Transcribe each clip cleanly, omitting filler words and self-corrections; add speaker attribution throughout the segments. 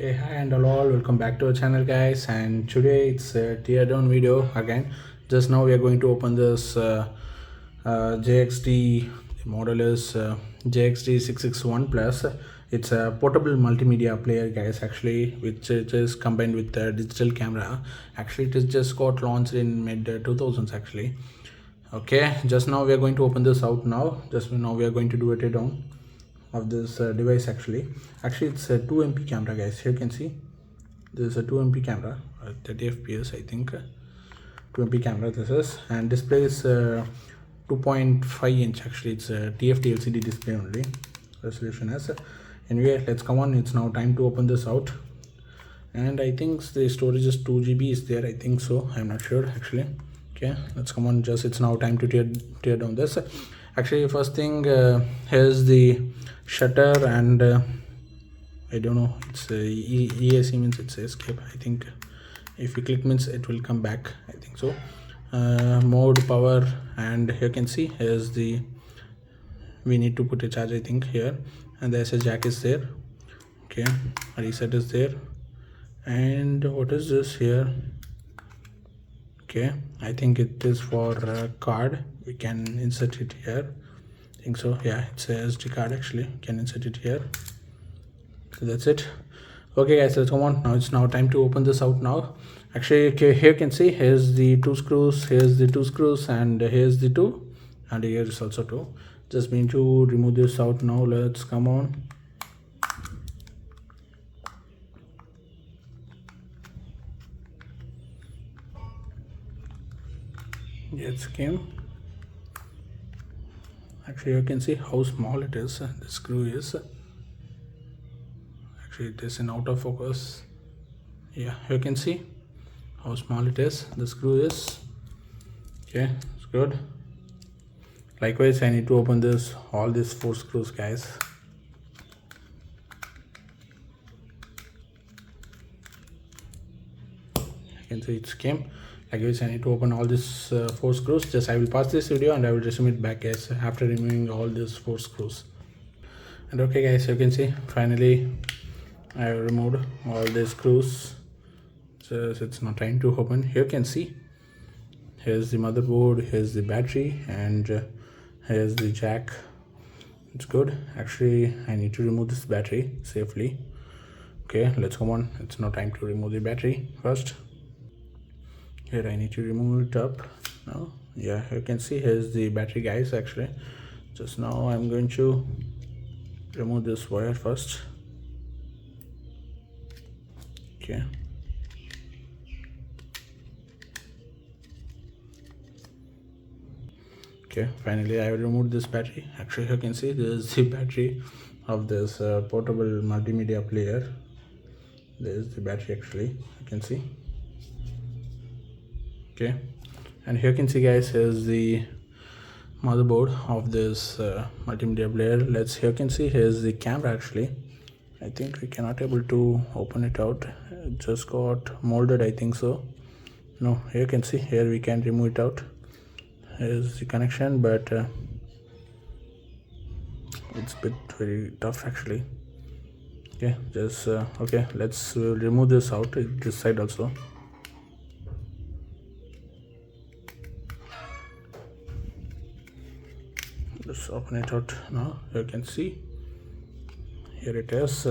Speaker 1: Hey, hi and hello, welcome back to our channel, guys. And today it's a teardown video again. Just now we are going to open this JXD. The model is JXD 661 plus. It's a portable multimedia player, guys, actually, which is combined with a digital camera. Actually, it is just got launched in mid 2000s actually. Okay, just now we are going to open this out now. Just now we are going to do a teardown of this device. Actually it's a 2 MP camera, guys. Here you can see this is a 2 MP camera, 30 fps I think. 2 MP camera this is, and display is 2.5 inch. Actually it's a TFT LCD display only. Resolution is anyway. Let's come on, it's now time to open this out. And I think the storage is 2 GB is there, I think so, I'm not sure actually. Okay, let's come on, just it's now time to tear down this. Actually first thing, here's the shutter, and I don't know, it's ESC means it's escape I think. If you click means it will come back, I think so. Mode, power, and here you can see here's the, we need to put a charge I think here, and there's a jack is there. Okay, reset is there, and what is this here? Okay, I think it is for a card, we can insert it here, I think so. Yeah, it's a SD card actually, you can insert it here. So that's it. Okay guys, let's come on, now it's now time to open this out now. Actually, okay, here you can see here's the two screws, here's the two screws, and here's the two, and here is also two. Just need to remove this out now. Let's come on. It came. Actually you can see how small it is. The screw is actually, it is in out of focus. Yeah, you can see how small it is, the screw is. Okay, it's good. Likewise I need to open this, all these 4 screws, guys. You can see it came. Likewise I need to open all these 4 screws. Just I will pause this video and I will resume it back, guys, after removing all these 4 screws. And okay guys, you can see finally I have removed all the screws. So it's not time to open. Here you can see here's the motherboard, here's the battery, and here's the jack. It's good. Actually I need to remove this battery safely. Okay, let's come on, it's now time to remove the battery first. Here I need to remove it up now. Yeah, you can see here's the battery, guys. Actually just now I'm going to remove this wire first. Okay, okay, finally I removed this battery. Actually you can see this is the battery of this portable multimedia player. There is the battery actually, you can see. Okay, and here you can see, guys, here's the motherboard of this multimedia player. Let's, here you can see here's the camera. Actually I think we cannot able to open it out, it just got molded, I think so. No, here you can see, here we can remove it out. Here's the connection, but it's a bit very tough actually. Okay, just okay, let's remove this out, this side also. Let's open it out now. You can see here it is.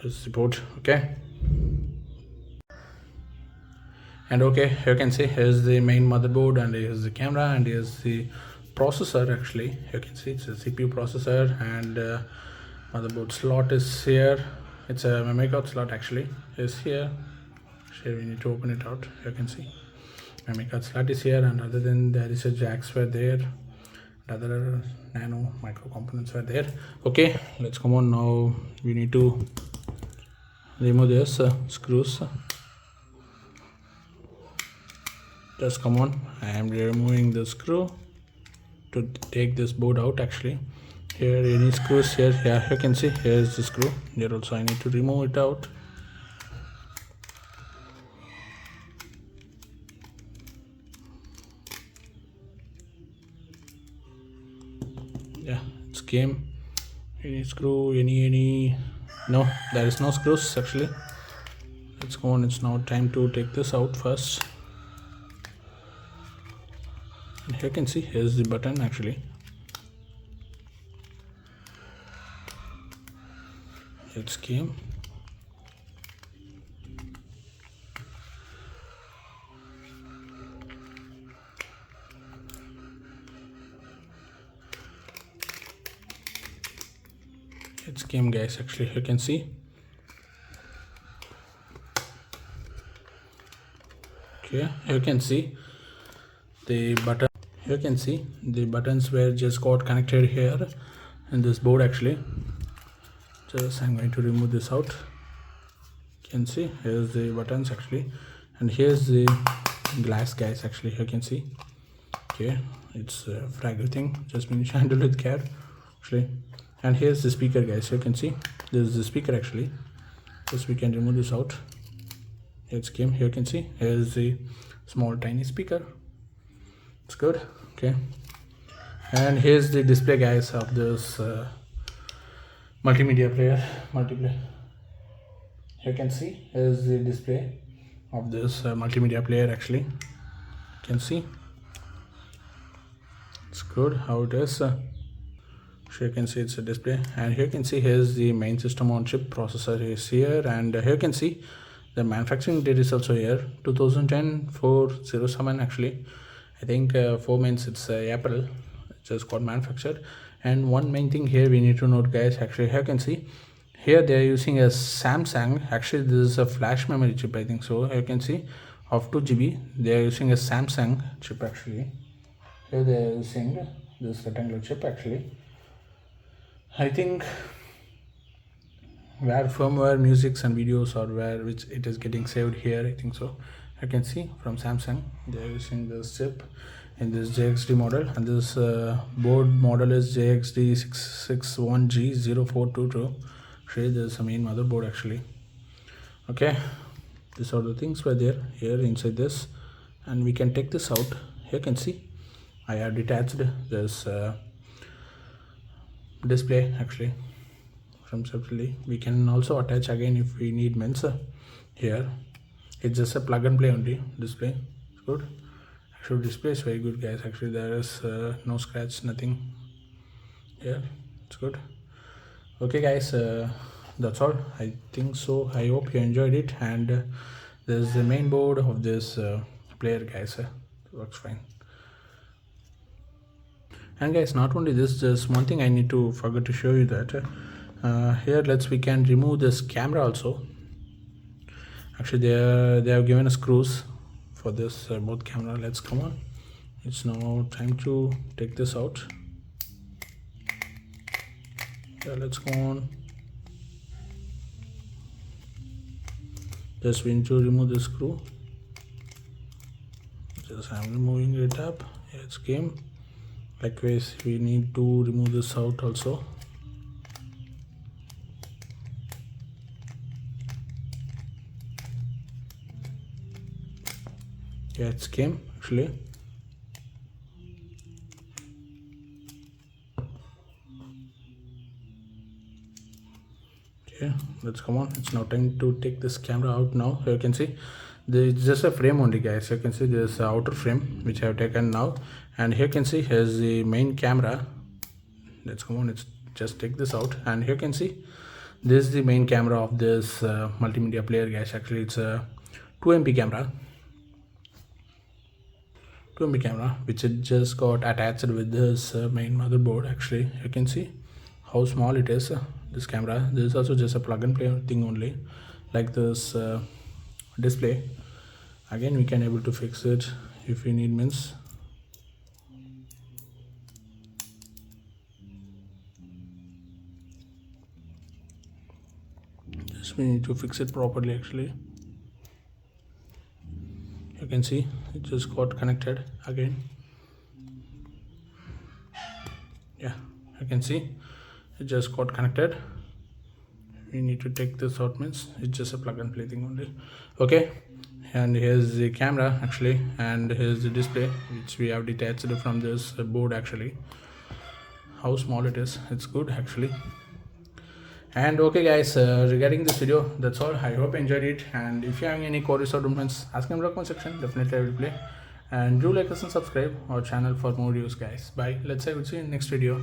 Speaker 1: Here's the board. Okay, and okay, you can see here's the main motherboard, and here's the camera, and here's the processor. Actually you can see it's a CPU processor, and motherboard slot is here. It's a memory card slot actually is here. So we need to open it out. You can see memory card slot is here, and other than there is a jacks were there, other nano micro components were there. Okay, let's come on, now we need to remove this screws. Just come on, I am removing the screw to take this board out. Actually here any screws here, yeah, you can see here's the screw here also. I need to remove it out. Yeah, it's came. Any screw, any no, there is no screws actually. Let's go on. It's now time to take this out first. And here you can see here's the button actually. It's came. It's came guys actually, you can see. Okay, you can see the button. You can see the buttons were just got connected here in this board actually. Just I'm going to remove this out. You can see here's the buttons actually, and here's the glass guys actually, you can see. Okay, it's a fragile thing, just need to handle with care actually. And here's the speaker guys, you can see this is the speaker actually. Just we can remove this out. It's came, here you can see here's the small tiny speaker. It's good. Okay, and here's the display guys of this multimedia multiplayer. You can see here's the display of this multimedia player actually. You can see it's good how it is. So you can see it's a display, and here you can see here's the main system on chip processor is here, and here you can see the manufacturing date is also here 2010 407 actually. I think 4 means it's April, it just got manufactured. And one main thing here we need to note guys actually, here you can see here they are using a Samsung, actually this is a flash memory chip I think so. Here you can see of 2 GB they are using a Samsung chip actually. Here they are using this rectangular chip actually. I think where firmware musics and videos or where which it is getting saved here I think so. You can see from Samsung they are using this chip in this JXD model, and this board model is JXD 661G0422. Actually this is the main motherboard actually. Okay, these are the things were there here inside this, and we can take this out. Here you can see I have detached this display actually from separately. We can also attach again if we need means. Here it's just a plug and play only display. It's good. Actually display is very good guys actually. There is no scratch, nothing here. It's good. Okay guys, that's all I think so. I hope you enjoyed it, and there's the main board of this player guys. Works fine. And guys, not only this, just one thing I need to forget to show you that here we can remove this camera also. Actually they have given us screws for this both camera. Let's come on, it's now time to take this out. Yeah, let's go on. Just we need to remove the screw. Just I'm removing it up. Yeah, it's came. Likewise we need to remove this out also. Yeah, it's came actually. Okay, let's come on. It's now time to take this camera out now. Here you can see it's just a frame only guys. You can see there's the outer frame which I have taken now, and here you can see here's the main camera. Let's come on, let's just take this out, and here you can see this is the main camera of this multimedia player guys. Actually it's a 2MP camera. 2MP camera which it just got attached with this main motherboard. Actually you can see how small it is, this camera. This is also just a plug and play thing only, like this display. Again we can able to fix it if we need means. Just we need to fix it properly actually. You can see it just got connected again. Yeah, you can see it just got connected. We need to take this out means it's just a plug and play thing only. Okay, and here's the camera actually, and here's the display which we have detached from this board actually. How small it is, it's good actually. And okay, guys, regarding this video, that's all. I hope you enjoyed it. And if you have any queries or comments, ask in the comment section. Definitely, I will play. And do like us and subscribe our channel for more videos, guys. Bye. Let's say we'll see you in next video.